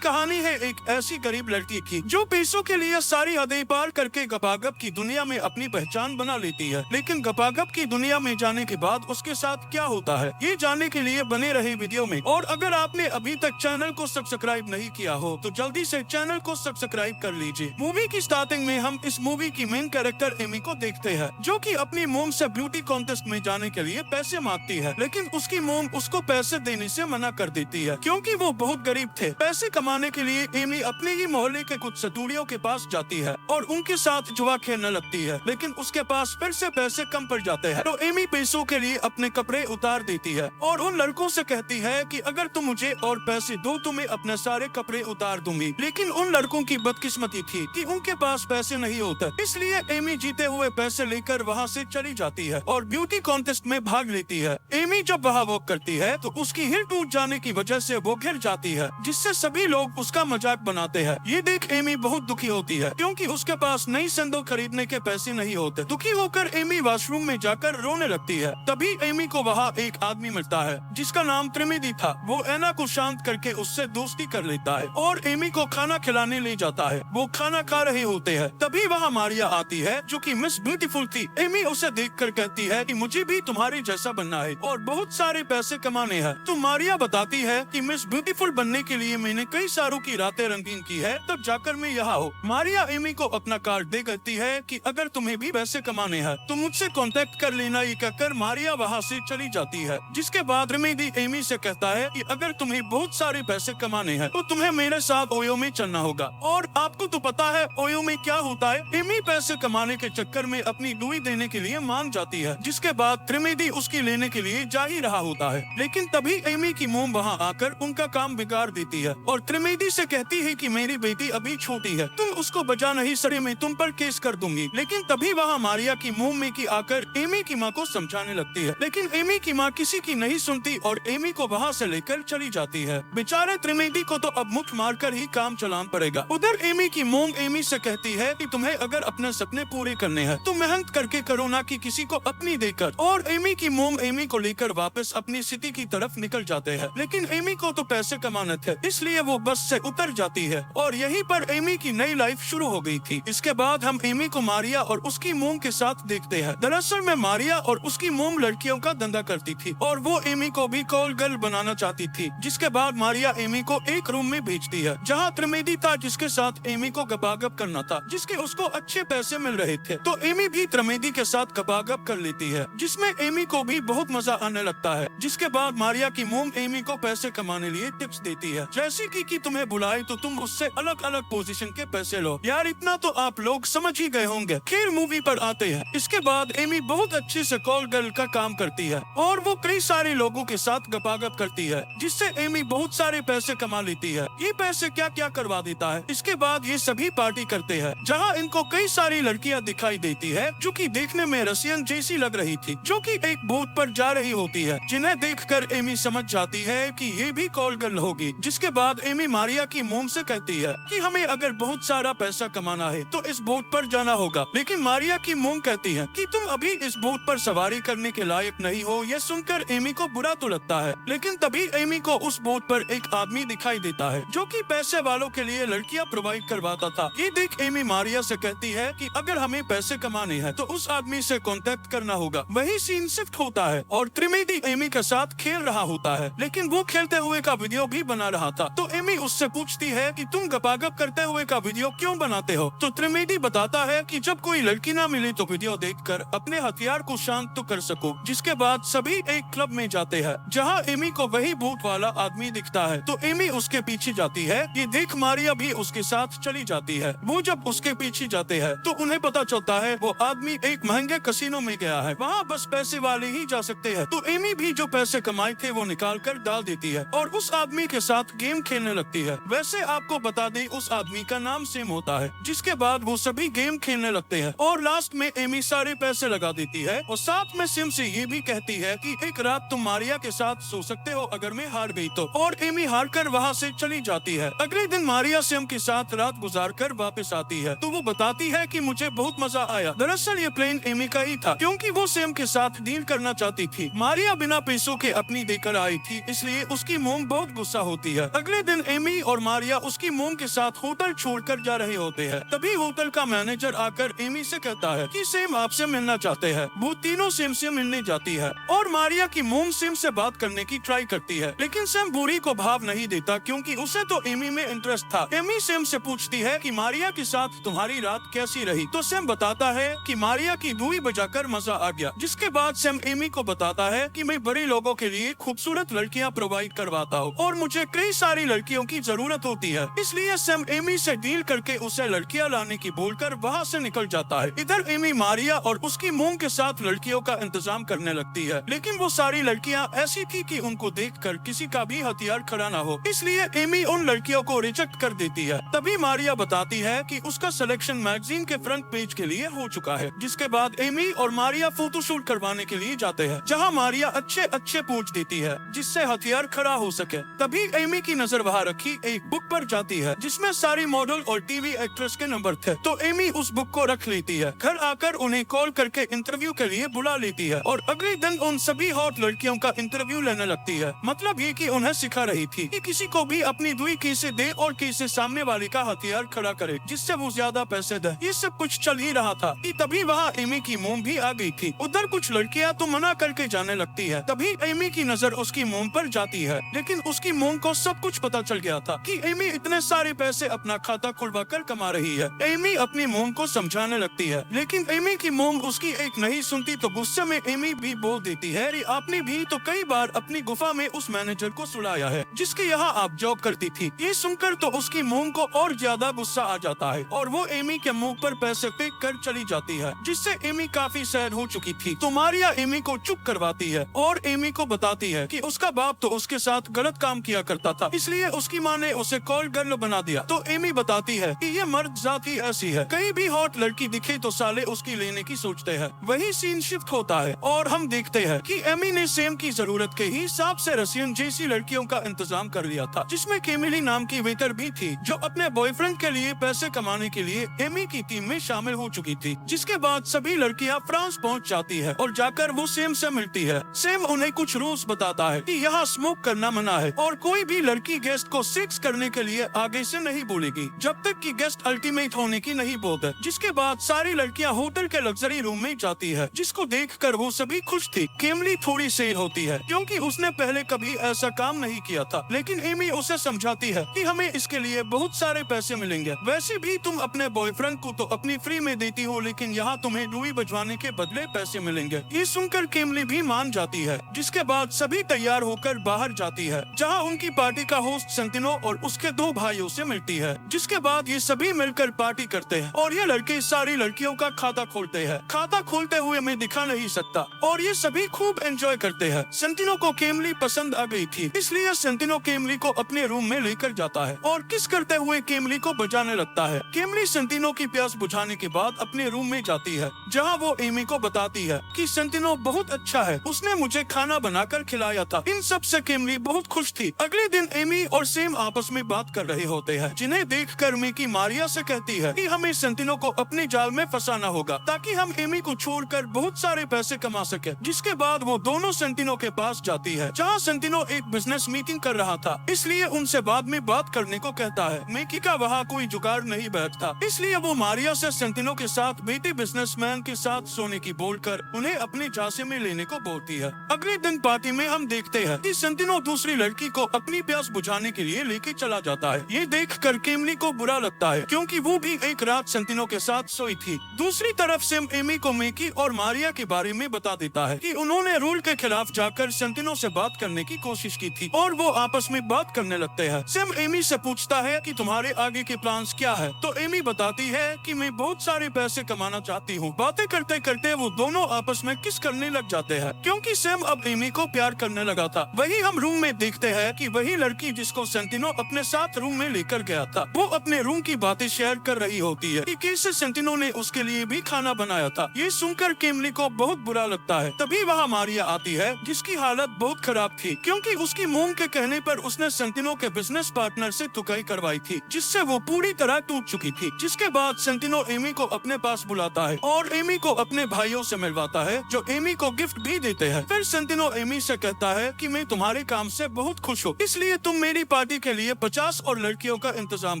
कहानी है एक ऐसी गरीब लड़की की जो पैसों के लिए सारी हदें पार करके गपागप की दुनिया में अपनी पहचान बना लेती है। लेकिन गपागप की दुनिया में जाने के बाद उसके साथ क्या होता है, ये जानने के लिए बने रहे वीडियो में। और अगर आपने अभी तक चैनल को सब्सक्राइब नहीं किया हो तो जल्दी से चैनल को सब्सक्राइब कर लीजिए। मूवी की स्टार्टिंग में हम इस मूवी की मेन कैरेक्टर एमी को देखते हैं, जो कि अपनी मोम से ब्यूटी कॉन्टेस्ट में जाने के लिए पैसे मांगती है। लेकिन उसकी मोम उसको पैसे देने से मना कर देती है क्योंकि वो बहुत गरीब थे। पैसे कमाने के लिए एमी अपने ही मोहल्ले के कुछ सतूड़ियों के पास जाती है और उनके साथ जुआ खेलने लगती है। लेकिन उसके पास फिर से पैसे कम पड़ जाते हैं, तो एमी पैसों के लिए अपने कपड़े उतार देती है और उन लड़कों से कहती है कि अगर तुम मुझे और पैसे दो तो मैं अपने सारे कपड़े उतार दूंगी। लेकिन उन लड़कों की बदकिस्मती थी कि उनके पास पैसे नहीं होते, इसलिए एमी जीते हुए पैसे लेकर वहाँ से चली जाती है और ब्यूटी कॉन्टेस्ट में भाग लेती है। एमी जब वहाँ वॉक करती है तो उसकी हिल टूट जाने की वजह से वो गिर जाती है, जिससे सभी लोग उसका मजाक बनाते हैं। ये देख एमी बहुत दुखी होती है क्योंकि उसके पास नई सैंडल खरीदने के पैसे नहीं होते। दुखी होकर एमी वॉशरूम में जाकर रोने लगती है। तभी एमी को वहाँ एक आदमी मिलता है जिसका नाम त्रिवेदी था। वो एना को शांत करके उससे दोस्ती कर लेता है और एमी को खाना खिलाने ले जाता है। वो खाना खा रहे होते हैं, तभी वहाँ मारिया आती है जो कि मिस ब्यूटीफुल थी। एमी उसे देखकर कहती है कि मुझे भी तुम्हारे जैसा बनना है और बहुत सारे पैसे कमाने हैं। तो मारिया बताती है कि मिस ब्यूटीफुल बनने के लिए मैंने कई सारों की रातें रंगीन की है, तब जाकर मैं यहाँ हूँ। मारिया एमी को अपना कार्ड दे कहती है कि अगर तुम्हें भी पैसे कमाने हैं तो मुझसे कांटेक्ट कर लेना। ये कहकर मारिया वहाँ से चली जाती है। जिसके बाद त्रिवेदी एमी से कहता है कि अगर तुम्हें बहुत सारे पैसे कमाने हैं तो तुम्हें मेरे साथ ओयो में चलना होगा। और आपको तो पता है ओयो में क्या होता है। एमी पैसे कमाने के चक्कर में अपनी लुई देने के लिए मान जाती है। जिसके बाद त्रिवेदी उसकी लेने के लिए जा ही रहा होता है, लेकिन तभी एमी की मोम वहाँ आकर उनका काम बिगाड़ देती है और त्रिवेदी से कहती है कि मेरी बेटी अभी छोटी है, तुम उसको बचा नहीं सके, मैं तुम पर केस कर दूंगी। लेकिन तभी वहाँ मारिया की मोम में की आकर एमी की माँ को समझाने लगती है, लेकिन एमी की माँ किसी की नहीं सुनती और एमी को वहाँ से लेकर चली जाती है। बेचारे त्रिवेदी को तो अब मुठ मारकर ही काम चलाना पड़ेगा। उधर एमी की मोम एमी से कहती है कि तुम्हें अगर अपने सपने पूरे करने हैं तो मेहनत करके करो, ना कि किसी को अपनी देकर। और एमी की मोम एमी को लेकर वापस अपनी सिटी की तरफ निकल जाते हैं। लेकिन एमी को तो पैसे कमाने थे, इसलिए वो बस से उतर जाती है और यहीं पर एमी की नई लाइफ शुरू हो गई थी। इसके बाद हम एमी को मारिया और उसकी मोम के साथ देखते हैं। दरअसल में मारिया और उसकी मोम लड़कियों का धंधा करती थी और वो एमी को भी कॉल गर्ल बनाना चाहती थी। जिसके बाद मारिया एमी को एक रूम में भेजती है जहाँ त्रिवेदी था, जिसके साथ एमी को गपागप करना था, जिसके उसको अच्छे पैसे मिल रहे थे। तो एमी भी त्रिवेदी के साथ गपागप कर लेती है, जिसमें एमी को भी बहुत मजा आने लगता है। जिसके बाद मारिया की मोम एमी को पैसे कमाने लिए टिप्स देती है, जैसे कि तुम्हें बुलाए तो तुम उससे अलग अलग पोजीशन के पैसे लो। यार इतना तो आप लोग समझ ही गए होंगे। खेल मूवी पर आते हैं। इसके बाद एमी बहुत अच्छे से कॉल गर्ल का काम करती है और वो कई सारे लोगों के साथ गपागप करती है, जिससे एमी बहुत सारे पैसे कमा लेती है। ये पैसे क्या क्या करवा देता है। इसके बाद ये सभी पार्टी करते हैं जहाँ इनको कई सारी लड़कियाँ दिखाई देती है जो कि देखने में रसियन जैसी लग रही थी, जो कि एक बोट पर जा रही होती है, जिन्हें देखकर एमी समझ जाती है कि ये भी कॉल गर्ल होगी। जिसके बाद एमी मारिया की मोम से कहती है कि हमें अगर बहुत सारा पैसा कमाना है तो इस बोट पर जाना होगा। लेकिन मारिया की मोम कहती है कि तुम अभी इस बोट पर सवारी करने के लायक नहीं हो। यह सुनकर एमी को बुरा तो लगता है, लेकिन तभी एमी को उस बोट पर एक आदमी दिखाई देता है जो कि पैसे वालों के लिए लड़कियां प्रोवाइड करवाता था। ये देख एमी मारिया से कहती है कि अगर हमें पैसे कमाने हैं तो उस आदमी से कांटेक्ट करना होगा। वही सीन शिफ्ट होता है और त्रिवेदी एमी के साथ खेल रहा होता है, लेकिन वो खेलते हुए का वीडियो भी बना रहा था। तो एमी उससे पूछती है कि तुम गपागप करते हुए का वीडियो क्यों बनाते हो। तो त्रिवेदी बताता है कि जब कोई लड़की ना मिले तो वीडियो देखकर अपने हथियार को शांत तो कर सको। जिसके बाद सभी एक क्लब में जाते हैं जहाँ एमी को वही भूत वाला आदमी दिखता है। तो एमी उसके पीछे जाती है। ये देख मारिया भी उसके साथ चली जाती है। वो जब उसके पीछे जाते हैं तो उन्हें पता चलता है वो आदमी एक महंगे कसिनो में गया है, वहाँ बस पैसे वाले ही जा सकते हैं। तो एमी भी जो पैसे कमाए थे वो निकाल कर डाल देती है और उस आदमी के साथ गेम खेलने लगती है। वैसे आपको बता दें उस आदमी का नाम सेम होता है। जिसके बाद वो सभी गेम खेलने लगते हैं और लास्ट में एमी सारे पैसे लगा देती है और साथ में सिम से ये भी कहती है कि एक रात तुम मारिया के साथ सो सकते हो अगर मैं हार गई तो। और एमी हार कर वहाँ से चली जाती है। अगले दिन मारिया सिम के साथ रात गुजार कर वापस आती है तो वो बताती है कि मुझे बहुत मजा आया। दरअसल ये प्लान एमी का ही था क्योंकि वो सेम के साथ डील करना चाहती थी। मारिया बिना पैसों के अपनी देकर आई थी, इसलिए उसकी मोम बहुत गुस्सा होती है। अगले दिन एमी और मारिया उसकी मोम के साथ होटल छोड़कर जा रहे होते हैं। तभी होटल का मैनेजर आकर एमी से कहता है कि सैम आपसे मिलना चाहते हैं। वो तीनों सैम से मिलने जाती है और मारिया की मोम सैम से बात करने की ट्राई करती है, लेकिन सैम बुरी को भाव नहीं देता क्योंकि उसे तो एमी में इंटरेस्ट था। एमी सैम से पूछती है कि मारिया के साथ तुम्हारी रात कैसी रही, तो सैम बताता है कि मारिया की धुई बजाकर मजा आ गया। जिसके बाद सैम एमी को बताता है कि मैं बड़े लोगों के लिए खूबसूरत लड़कियां प्रोवाइड करवाता हूँ और मुझे कई सारी लड़कियों की जरूरत होती है, इसलिए सैम एमी से डील करके उसे लड़कियां लाने की बोलकर वहाँ से निकल जाता है। इधर एमी मारिया और उसकी मोम के साथ लड़कियों का इंतजाम करने लगती है, लेकिन वो सारी लड़कियां ऐसी थी कि उनको देखकर किसी का भी हथियार खड़ा न हो, इसलिए एमी उन लड़कियों को रिजेक्ट कर देती है। तभी मारिया बताती है कि उसका सिलेक्शन मैगजीन के फ्रंट पेज के लिए हो चुका है। जिसके बाद एमी और मारिया फोटोशूट करवाने के लिए जाते हैं, जहाँ मारिया अच्छे अच्छे पोज देती है जिससे हथियार खड़ा हो सके। तभी एमी की नजर वहाँ रखी एक बुक पर जाती है जिसमें सारी मॉडल और टीवी एक्ट्रेस के नंबर थे, तो एमी उस बुक को रख लेती है। घर आकर उन्हें कॉल करके इंटरव्यू के लिए बुला लेती है और अगले दिन उन सभी हॉट लड़कियों का इंटरव्यू लेने लगती है। मतलब ये कि उन्हें सिखा रही थी कि किसी को भी अपनी दुई कैसे दे और कैसे सामने वाले का हथियार खड़ा करे जिससे वो ज्यादा पैसे दे। ये सब कुछ चल ही रहा था कि तभी वहाँ एमी की मोम भी आ गई थी। उधर कुछ लड़कियाँ तो मना करके जाने लगती है। तभी एमी की नजर उसकी मोम पर जाती है, लेकिन उसकी मोम को सब कुछ पता चल गया था कि एमी इतने सारे पैसे अपना खाता खुलवा कर कमा रही है। एमी अपनी मोम को समझाने लगती है, लेकिन एमी की मोम उसकी एक नहीं सुनती, तो गुस्से में एमी भी बोल देती है अरे आपने भी तो कई बार अपनी गुफा में उस मैनेजर को सुलाया है जिसके यहाँ आप जॉब करती थी। ये सुनकर तो उसकी मोम को और ज्यादा गुस्सा आ जाता है और वो एमी के मुंह पर पैसे फेंक कर चली जाती है, जिससे एमी काफी सैड हो चुकी थी। तो मारिया एमी को चुप करवाती है और एमी को बताती है कि उसका बाप तो उसके साथ गलत काम किया करता था, इसलिए उसकी माँ ने उसे कॉल गर्ल बना दिया। तो एमी बताती है कि ये मर्द जात ही ऐसी है, कहीं भी हॉट लड़की दिखे तो साले उसकी लेने की सोचते हैं। वही सीन शिफ्ट होता है और हम देखते हैं कि एमी ने सैम की जरूरत के हिसाब से रसियन जैसी लड़कियों का इंतजाम कर लिया था, जिसमें केमिली नाम की वेटर भी थी जो अपने बॉयफ्रेंड के लिए पैसे कमाने के लिए एमी की टीम में शामिल हो चुकी थी। जिसके बाद सभी लड़कियां फ्रांस पहुंच जाती है और जाकर वो सैम से मिलती है। सैम उन्हें कुछ रूल्स बताता है कि यहाँ स्मोक करना मना है और कोई भी लड़की गेस्ट को सेक्स करने के लिए आगे से नहीं बोलेगी जब तक कि गेस्ट अल्टीमेट होने की नहीं बोलते। जिसके बाद सारी लड़कियां होटल के लग्जरी रूम में जाती है, जिसको देखकर वो सभी खुश थी। केमली थोड़ी सेल होती है क्योंकि उसने पहले कभी ऐसा काम नहीं किया था, लेकिन एमी उसे समझाती है कि हमें इसके लिए बहुत सारे पैसे मिलेंगे। वैसे भी तुम अपने बॉयफ्रेंड को तो अपनी फ्री में देती हो, लेकिन यहाँ तुम्हें डुई बजवाने के बदले पैसे मिलेंगे। ये सुनकर केमली भी मान जाती है। जिसके बाद सभी तैयार होकर बाहर जाती है, जहाँ उनकी पार्टी का होस्ट सेंटिनो और उसके दो भाइयों से मिलती है। जिसके बाद ये सभी मिलकर पार्टी करते हैं और ये लड़के सारी लड़कियों का खाता खोलते हैं। खाता खोलते हुए मैं दिखा नहीं सकता और ये सभी खूब एंजॉय करते हैं। सेंटिनो को केमली पसंद आ गई थी, इसलिए सेंटिनो केमली को अपने रूम में लेकर जाता है और किस करते हुए केमली को बजाने लगता है। केमली सेंटिनो की प्यास बुझाने के बाद अपने रूम में जाती है, जहाँ वो एमी को बताती है कि सेंटिनो बहुत अच्छा है, उसने मुझे खाना बनाकर खिलाया था। इन सब से केमली बहुत खुश थी। अगले दिन एमी और सैम आपस में बात कर रहे होते हैं, जिन्हें देखकर मिकी मारिया से कहती है कि हमें सेंटिनो को अपने जाल में फंसाना होगा ताकि हम एमी को छोड़कर बहुत सारे पैसे कमा सके। जिसके बाद वो दोनों सेंटिनो के पास जाती है, जहाँ सेंटिनो एक बिजनेस मीटिंग कर रहा था, इसलिए उनसे बाद में बात करने को कहता है। मिकी का वहाँ कोई जुगाड़ नहीं बैठता, इसलिए वो मारिया से सेंटिनो के साथ बेटे बिजनेसमैन के साथ सोने की बोलकर उन्हें अपने झांसे में लेने को बोलती है। अगले दिन पार्टी में हम देखते हैं कि सेंटिनो दूसरी लड़की को अपनी प्यास बुझाने के लिए लेके चला जाता है। ये देखकर केमली को बुरा लगता है क्योंकि वो भी एक रात सेंटिनो के साथ सोई थी। दूसरी तरफ सैम एमी को मिकी और मारिया के बारे में बता देता है कि उन्होंने रूल के खिलाफ जाकर सेंटिनो से बात करने की कोशिश की थी और वो आपस में बात करने लगते हैं। सैम एमी से पूछता है कि तुम्हारे आगे के प्लान्स क्या है, तो एमी बताती है कि मैं बहुत सारे पैसे कमाना चाहती हूँ। बातें करते करते वो दोनों आपस में किस करने लग जाते हैं क्योंकि सैम अब एमी को प्यार करने लगा था। वही हम रूम में देखते हैं कि वही लड़की जिसको सेंटिनो अपने साथ रूम में लेकर गया था, वो अपने रूम की बातें शेयर कर रही होती है कि कैसे सेंटिनो ने उसके लिए भी खाना बनाया था। ये सुनकर केमली को बहुत बुरा लगता है। तभी वहाँ मारिया आती है, जिसकी हालत बहुत खराब थी क्योंकि उसकी मोम के कहने पर उसने सेंटिनो के बिजनेस पार्टनर से तुकाई करवाई थी, जिससे वो पूरी तरह टूट चुकी थी। जिसके बाद सेंटिनो एमी को अपने पास बुलाता है और एमी को अपने भाइयों से मिलवाता है, जो एमी को गिफ्ट भी देते हैं। फिर सेंटिनो एमी से कहता है कि मैं तुम्हारे काम से बहुत खुश हूँ, इसलिए तुम मेरी पार्टी के लिए 50 और लड़कियों का इंतजाम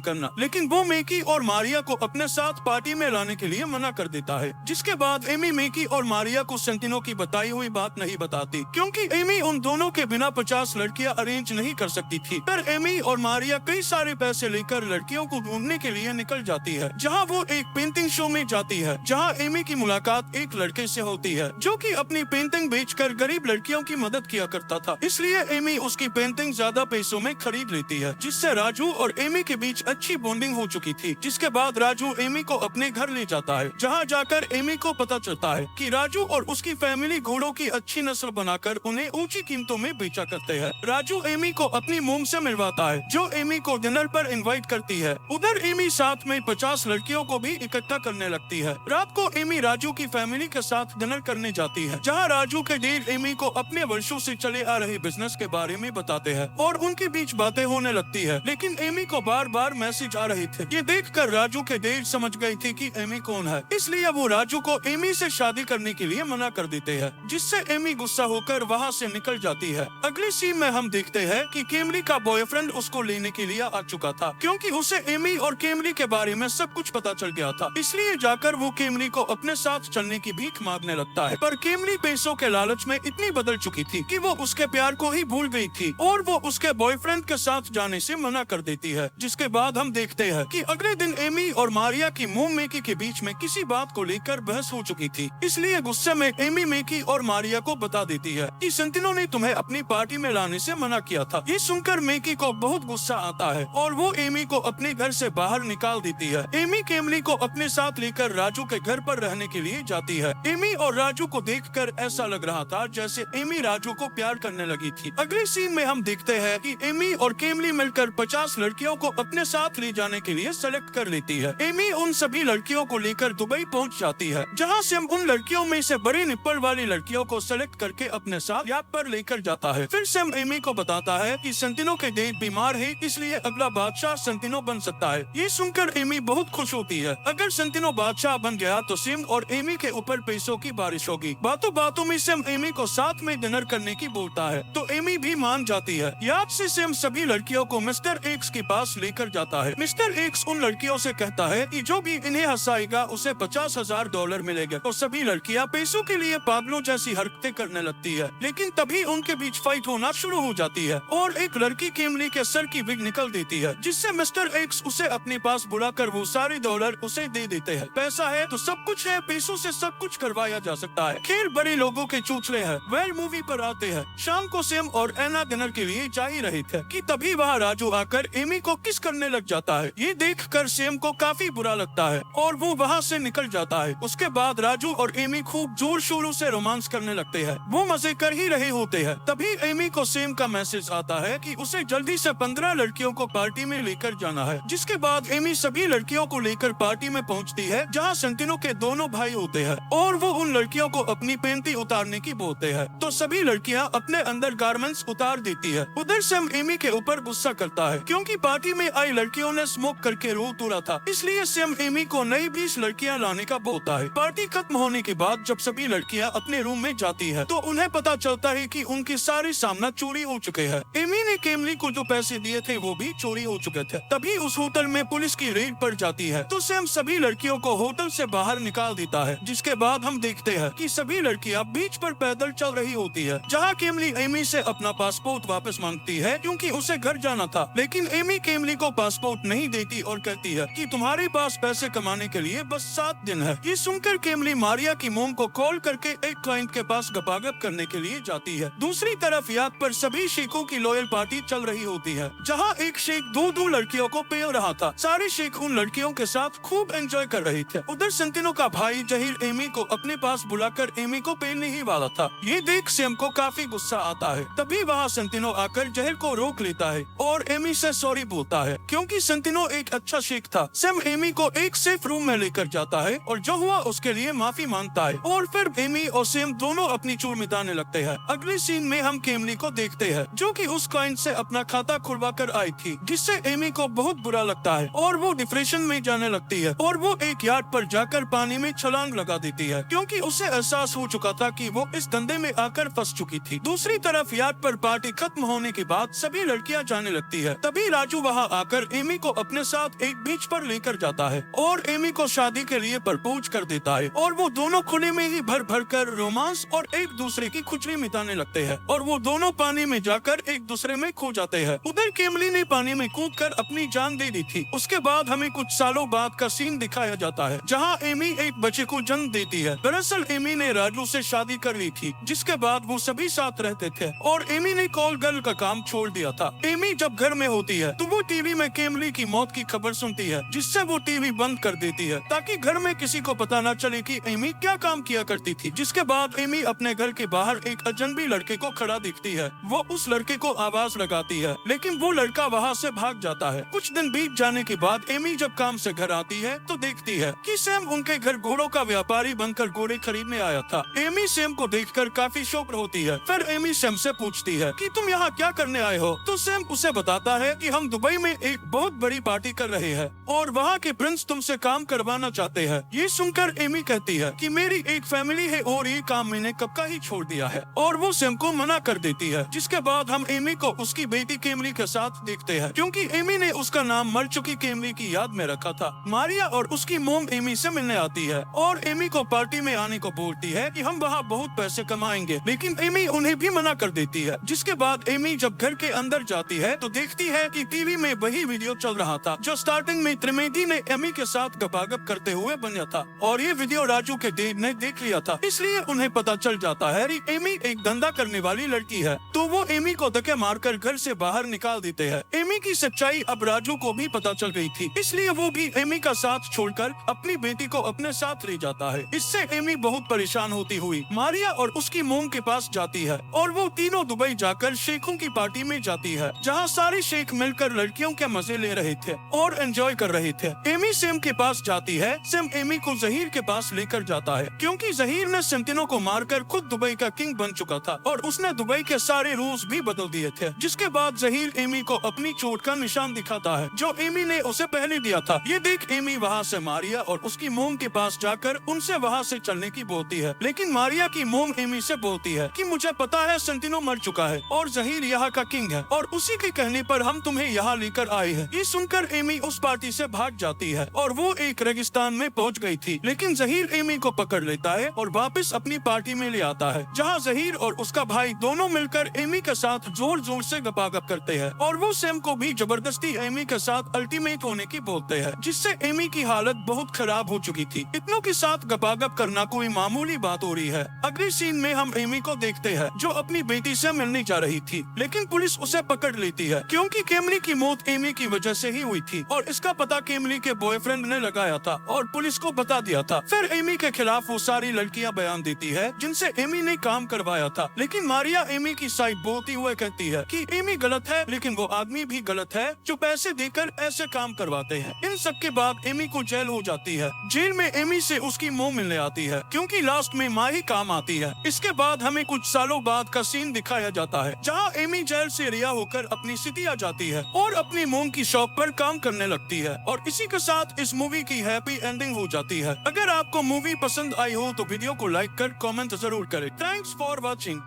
करना, लेकिन वो मेकी और मारिया को अपने साथ पार्टी में लाने के लिए मना कर देता है। जिसके बाद एमी मेकी और मारिया को सेंटिनो की बताई हुई बात नहीं बताती, क्योंकि एमी उन दोनों के बिना 50 लड़कियां अरेंज नहीं कर सकती थी। पर एमी और मारिया कई सारे पैसे लेकर लड़कियों को ढूंढने के लिए निकल जाती है, जहाँ वो एक पेंटिंग शो में जाती है, जहाँ एमी की मुलाकात एक लड़के से होती है जो कि अपनी पेंटिंग बेचकर गरीब लड़कियों की मदद किया करता था। इसलिए एमी उसकी पेंटिंग ज्यादा पैसों में खरीद लेती है, जिससे राजू और एमी के बीच अच्छी बॉन्डिंग हो चुकी थी। जिसके बाद राजू एमी को अपने घर ले जाता है, जहाँ जाकर एमी को पता चलता है कि राजू और उसकी फैमिली घोड़ों की अच्छी नस्ल बनाकर उन्हें ऊंची कीमतों में बेचा करते हैं। राजू एमी को अपनी मोम से मिलवाता है, जो एमी को डिनर पर इनवाइट करती है। उधर एमी साथ में 50 लड़कियों को भी इकट्ठा करने लगती है। रात को एमी राजू की फैमिली के साथ डिनर करने जाती है, जहाँ राजू के डैड एमी को अपने वर्षों से चले आ रहे बिजनेस के बारे में बताते हैं और उनके बीच बातें होने लगती है। लेकिन एमी को बार बार मैसेज आ रहे थे। ये देखकर राजू के डैड समझ गए थे कि एमी कौन है, इसलिए वो राजू को एमी से शादी करने के लिए मना कर देते हैं, जिससे एमी गुस्सा होकर वहाँ से निकल जाती है। अगली सीन में हम देखते हैं कि केमली का बॉयफ्रेंड उसको लेने के लिए आ चुका था, क्योंकि उसे एमी और केमली के बारे में सब कुछ पता चल गया था। इसलिए जाकर वो केमली को अपने साथ चलने की भीख मांगने लगता है। पर केमली पैसों के लालच में इतनी बदल चुकी थी कि वो उसके प्यार को ही भूल गई थी और वो उसके बॉयफ्रेंड के साथ जाने से मना कर देती है। जिसके बाद हम देखते हैं कि अगले दिन एमी और मारिया की मोम मेकी के बीच में किसी बात को लेकर बहस हो चुकी थी। इसलिए गुस्से में एमी मेकी और मारिया को बता देती है कि सेंटिनो ने तुम्हें अपनी पार्टी में लाने से मना किया था। ये सुनकर मेकी को बहुत गुस्सा आता है और वो एमी को अपने घर से बाहर निकाल देती है। एमी केमली को अपने साथ लेकर राजू के घर पर रहने के लिए जाती है। एमी और राजू को देखकर ऐसा लग रहा था जैसे एमी राजू को प्यार करने लगी थी। अगले सीन में हम देखते हैं कि एमी और केमली मिलकर 50 लड़कियों को अपने साथ ले जाने के लिए सेलेक्ट कर लेती है। एमी उन सभी लड़कियों को लेकर दुबई पहुंच जाती है, जहां से उन लड़कियों में से बड़ी निप्पल वाली लड़कियों को सेलेक्ट करके अपने साथ याट पर लेकर जाता है। फिर सैम एमी को बताता है कि सेंटिनो के डैड बीमार है, इसलिए अगला बादशाह सेंटिनो बन सकता है। ये सुनकर एमी बहुत खुश होती है। अगर सेंटिनो बादशाह बन गया तो सैम और एमी के ऊपर पैसों की बारिश होगी। बातों बातों में सैम एमी को साथ में डिनर करने की बोलता है, तो एमी भी मान जाती है। याद से सैम सभी लड़कियों को मिस्टर एक्स के पास लेकर जाता है। मिस्टर एक्स उन लड़कियों से कहता है कि जो भी इन्हें हंसाएगा उसे $50,000 मिलेगा। तो सभी लड़कियां पैसों के लिए पागलों जैसी हरकतें करने लगती है। लेकिन तभी उनके बीच फाइट होना शुरू हो जाती है और एक लड़की केमली के सर की विग निकल देती है, जिससे मिस्टर एक्स उसे अपने पास बुलाकर वो सारे डॉलर उसे दे देते हैं। पैसा है तो सब कुछ है, पैसों से सब कुछ करवाया जा सकता है। खेल बड़े लोगों के चूचले हैं। वेल मूवी पर आते हैं। शाम को सैम और एना डिनर के लिए जा ही रहे थे कि तभी वहाँ राजू आकर एमी को किस करने लग जाता है। ये देखकर सैम को काफी बुरा लगता है और वो वहाँ से निकल जाता है। उसके बाद राजू और एमी खूब जोर शोरों से रोमांस करने लगते हैं। वो मजे कर ही रहे होते हैं। तभी एमी को सैम का मैसेज आता है कि उसे जल्दी से 15 लड़कियों को पार्टी में लेकर जाना है। जिसके बाद एमी सभी लड़कियों को लेकर पार्टी में पहुंचती है, जहां सेंटिनो के दोनों भाई होते हैं और वो उन लड़कियों को अपनी पेंटी उतारने की बोलते हैं। तो सभी लड़कियां अपने अंदर गारमेंट्स उतार देती है। उधर सैम एमी के ऊपर गुस्सा करता है, क्योंकि पार्टी में आई लड़कियों ने स्मोक करके रूल तोड़ा था। इसलिए सैम एमी को नई 20 लड़कियां लाने का बोलता है। पार्टी खत्म होने के बाद जब सभी लड़कियां अपने रूम में जाती है तो उन्हें पता चलता है कि उनके सारे सामान चोरी हो चुके हैं। एमी ने केमली को जो पैसे दिए थे वो भी चोरी हो चुके थे। तभी उस होटल में पुलिस की रेड पड़ जाती है, तो सैम सभी लड़कियों को होटल से बाहर निकाल देता है। जिसके बाद हम देखते हैं कि सभी लड़कियां बीच पर पैदल चल रही होती है, जहां केमली एमी से अपना पासपोर्ट वापस मांगती है, क्योंकि उसे घर जाना था। लेकिन एमी केमली को पासपोर्ट नहीं देती और कहती है कि तुम्हारे पास पैसे कमाने के लिए बस 7 दिन है। ये सुनकर केमली मारिया की मोम को कॉल करके एक क्लाइंट के पास गपागप करने के लिए जाती है। दूसरी तरफ याद पर सभी शेखों की लॉयल पार्टी चल रही होती है, जहाँ एक शेख दो लड़कियों को पेल रहा था। सारे शेख उन लड़कियों के साथ खूब एंजॉय कर रहे थे। उधर सेंटिनो का भाई जहीर एमी को अपने पास बुलाकर एमी को पेलने ही वाला था। ये देख सैम को काफी गुस्सा आता है। तभी वहाँ सेंटिनो आकर जहीर को रोक लेता है और एमी से सॉरी बोलता है, क्योंकि सेंटिनो एक अच्छा शेख था। सैम एमी को एक सेफ रूम में लेकर जाता है और जो हुआ उसके लिए माफी मांगता है और फिर एमी और सैम दोनों अपनी चूर मिटाने लगते हैं। अगले सीन में हम केमली को देखते हैं, जो कि उस क्लाइंट से अपना खाता खुलवा कर आई थी, जिससे एमी को बहुत बुरा लगता है और वो डिप्रेशन में जाने लगती है और वो एक यार्ड पर जाकर पानी में छलांग लगा देती है, क्योंकि उसे एहसास हो चुका था कि वो इस धंधे में आकर फंस चुकी थी। दूसरी तरफ यार्ड पर पार्टी खत्म होने के बाद सभी लड़कियां किया जाने लगती है। तभी राजू वहाँ आकर एमी को अपने साथ एक बीच पर लेकर जाता है और एमी को शादी के लिए प्रपोज कर देता है और वो दोनों खुले में ही भर भर कर रोमांस और एक दूसरे की खुजली मिटाने लगते हैं और वो दोनों पानी में जाकर एक दूसरे में खो जाते हैं। उधर केमली ने पानी में कूदकर अपनी जान दे दी थी। उसके बाद हमें कुछ सालों बाद का सीन दिखाया जाता है जहाँ एमी एक बच्चे को जन्म देती है। दरअसल एमी ने राजू से शादी कर ली थी, जिसके बाद वो सभी साथ रहते थे और एमी ने कॉल गर्ल का काम छोड़ दिया था। एमी जब घर में होती है तो वो टीवी में केमली की मौत की खबर सुनती है, जिससे वो टीवी बंद कर देती है ताकि घर में किसी को पता न चले कि एमी क्या काम किया करती थी। जिसके बाद एमी अपने घर के बाहर एक अजनबी लड़के को खड़ा दिखती है। वो उस लड़के को आवाज लगाती है, लेकिन वो लड़का वहाँ से भाग जाता है। कुछ दिन बीत जाने के बाद एमी जब काम से घर आती है तो देखती है कि सैम उनके घर घोड़ों का व्यापारी बनकर घोड़े खरीदने आया था। एमी सैम को देखकर काफी शॉक्ड होती है। फिर एमी सैम से पूछती है कि तुम यहाँ क्या करने आए हो, तो सैम उसे बताता है कि हम दुबई में एक बहुत बड़ी पार्टी कर रहे हैं और वहाँ के प्रिंस तुमसे काम करवाना चाहते हैं। ये सुनकर एमी कहती है कि मेरी एक फैमिली है और ये काम मैंने कब का ही छोड़ दिया है और वो सैम को मना कर देती है। जिसके बाद हम एमी को उसकी बेटी केमली के साथ देखते हैं, क्योंकि एमी ने उसका नाम मर चुकी केमली की याद में रखा था। मारिया और उसकी मोम एमी से मिलने आती है और एमी को पार्टी में आने को बोलती है कि हम वहाँ बहुत पैसे कमाएंगे, लेकिन एमी उन्हें भी मना कर देती है। जिसके बाद एमी जब घर के अंदर जाती है तो देखती है कि टीवी में वही वीडियो चल रहा था जो स्टार्टिंग में त्रिवेदी ने एमी के साथ गपागप करते हुए बना था और ये वीडियो राजू के डैड ने देख लिया था, इसलिए उन्हें पता चल जाता है कि एमी एक धंधा करने वाली लड़की है। तो वो एमी को धक्के मारकर घर से बाहर निकाल देते हैं। एमी की सच्चाई अब राजू को भी पता चल गई थी, इसलिए वो भी एमी का साथ छोड़कर अपनी बेटी को अपने साथ ले जाता है। इससे एमी बहुत परेशान होती हुई मारिया और उसकी मोम के पास जाती है और वो तीनों दुबई जाकर शेखों की पार्टी में जाती है, जहाँ सारे शेख मिलकर लड़कियों के मजे ले रहे थे और एंजॉय कर रहे थे। एमी सैम के पास जाती है। सैम एमी को जहीर के पास लेकर जाता है, क्योंकि जहीर ने सेंटिनो को मारकर खुद दुबई का किंग बन चुका था और उसने दुबई के सारे रूल्स भी बदल दिए थे। जिसके बाद जहीर एमी को अपनी चोट का निशान दिखाता है जो एमी ने उसे पहले दिया था। ये देख एमी वहाँ से मारिया और उसकी मोम के पास जाकर उनसे वहाँ से चलने की बोलती है, लेकिन मारिया की मोम एमी से बोलती है कि मुझे पता है सेंटिनो मर चुका है और जहीर यहाँ का किंग है और उसी के कहने पर हम तुम्हें यहाँ लेकर आए हैं। ये सुनकर एमी उस पार्टी से भाग जाती है और वो एक रेगिस्तान में पहुँच गई थी, लेकिन जहीर एमी को पकड़ लेता है और वापस अपनी पार्टी में ले आता है, जहाँ जहीर और उसका भाई दोनों मिलकर एमी के साथ जोर जोर से गपागप करते हैं और वो सैम को भी जबरदस्ती एमी के साथ अल्टीमेट होने की बोलते हैं, जिससे एमी की हालत बहुत खराब हो चुकी थी। इतनों के साथ गपागप करना कोई मामूली बात हो रही है। अगले सीन में हम एमी को देखते हैं जो अपनी बेटी से मिलने जा रही थी, लेकिन पुलिस उसे पकड़ लेती है क्योंकि केमली की मौत एमी की वजह से ही हुई थी और इसका पता केमली के बॉयफ्रेंड ने लगाया था और पुलिस को बता दिया था। फिर एमी के खिलाफ वो सारी लड़कियां बयान देती है जिनसे एमी ने काम करवाया था, लेकिन मारिया एमी की साइड बोलती हुए कहती है कि एमी गलत है, लेकिन वो आदमी भी गलत है जो पैसे देकर ऐसे काम करवाते हैं। इन सब के बाद एमी को जेल हो जाती है। जेल में एमी से उसकी मोम मिलने आती है, क्योंकि लास्ट में माँ ही काम आती है। इसके बाद हमें कुछ सालों बाद का सीन दिखाया जाता है, जहाँ एमी जेल से रिहा होकर अपनी सिटी आ जाती है और अपनी मोम की शॉप पर काम करने लगती है और इसी के साथ इस मूवी की हैप्पी एंडिंग हो जाती है। अगर आपको मूवी पसंद आई हो तो वीडियो को लाइक कर कमेंट जरूर करें। Thanks for watching.